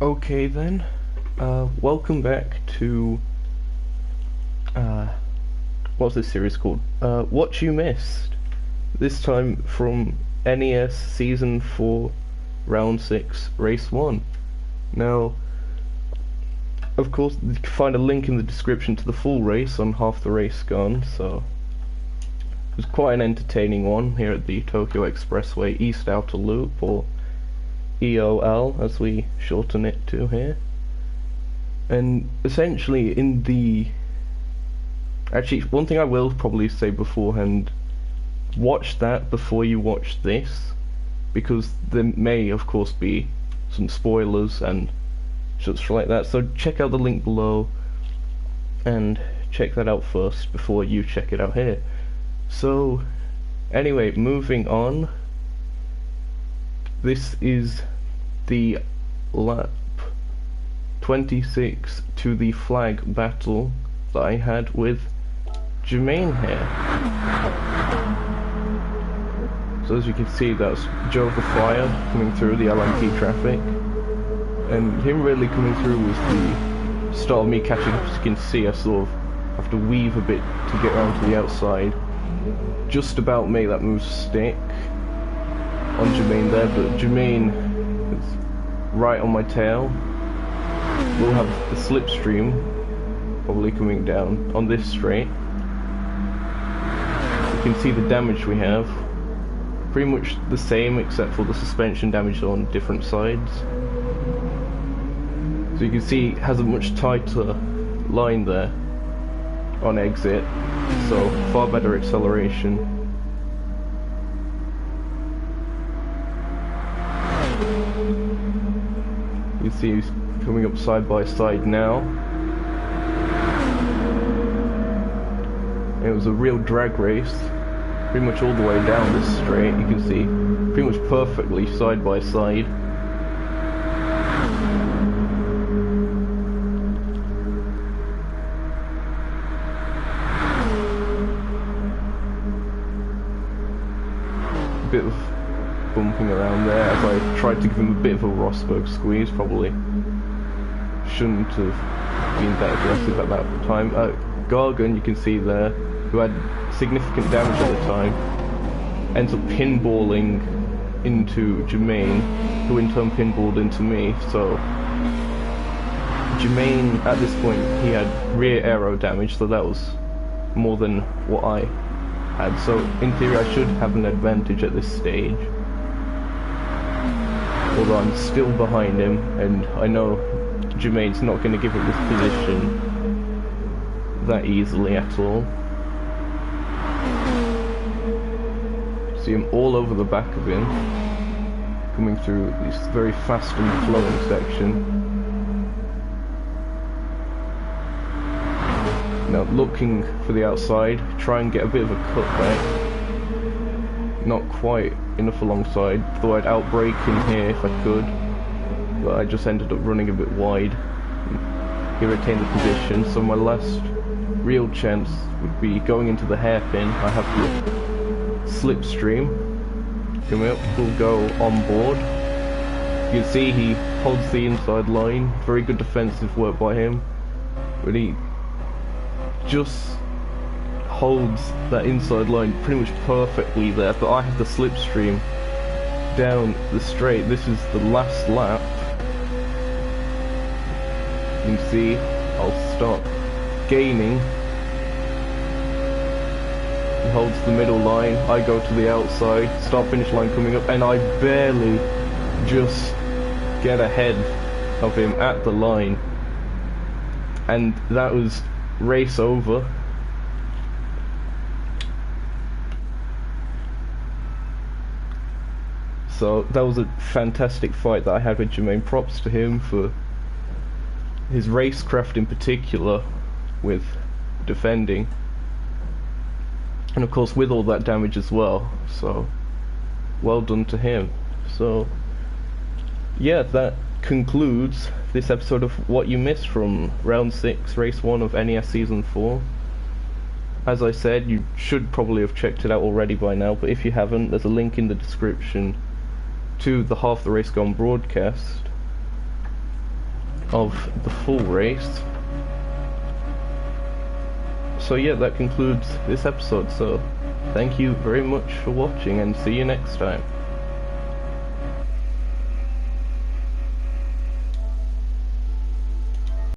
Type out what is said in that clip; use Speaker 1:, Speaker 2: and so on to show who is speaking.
Speaker 1: Okay then, welcome back to, uh, what's this series called? What You Missed. This time from NES Season 4, Round 6, Race 1. Now, of course, you can find a link in the description to the full race on Half the Race Gone, so it was quite an entertaining one here at the Tokyo Expressway East Outer Loop, or EOL as we shorten it to here. And essentially actually, one thing I will probably say beforehand, watch that before you watch this, because there may of course be some spoilers and such like that, so check out the link below and check that out first before you check it out here. So anyway, moving on, this is the lap 26 to the flag battle that I had with Jermaine here. So as you can see, that's Joe the Flyer coming through the LMP traffic, and him really coming through was the start of me catching up. As you can see, I sort of have to weave a bit to get around to the outside. Just about made that move stick on Jermaine there, but Jermaine is right on my tail. We'll have the slipstream probably coming down on this straight. You can see the damage we have, pretty much the same except for the suspension damage on different sides. So you can see it has a much tighter line there on exit, so far better acceleration. You see he's coming up side by side now. It was a real drag race, pretty much all the way down this straight. You can see pretty much perfectly side by side. A bit of bumping around there as I tried to give him a bit of a Rosberg squeeze. Probably shouldn't have been that aggressive at that time. Gargan, you can see there, who had significant damage at the time, ends up pinballing into Jermaine, who in turn pinballed into me. So Jermaine, at this point, he had rear aero damage, so that was more than what I had. So in theory I should have an advantage at this stage, although I'm still behind him, and I know Jermaine's not going to give up this position that easily at all. See him all over the back of him, coming through this very fast and flowing section. Now looking for the outside, try and get a bit of a cutback. Not quite enough alongside, thought I'd outbrake him here if I could, but I just ended up running a bit wide. He retained the position, so my last real chance would be going into the hairpin. I have the slipstream coming up, we'll go on board. You can see he holds the inside line, very good defensive work by him, but he just holds that inside line pretty much perfectly there, but I have the slipstream down the straight. This is the last lap. You can see I'll start gaining. He holds the middle line, I go to the outside, start finish line coming up, and I barely just get ahead of him at the line, and that was race over. So that was a fantastic fight that I had with Jermaine. Props to him for his racecraft in particular with defending, and of course with all that damage as well, so well done to him. So yeah, that concludes this episode of What You Missed from Round 6, Race 1 of NES Season 4. As I said, you should probably have checked it out already by now, but if you haven't, there's a link in the description to the Half the Race Gone broadcast. of the full race. So yeah, that concludes this episode, so thank you very much for watching and see you next time.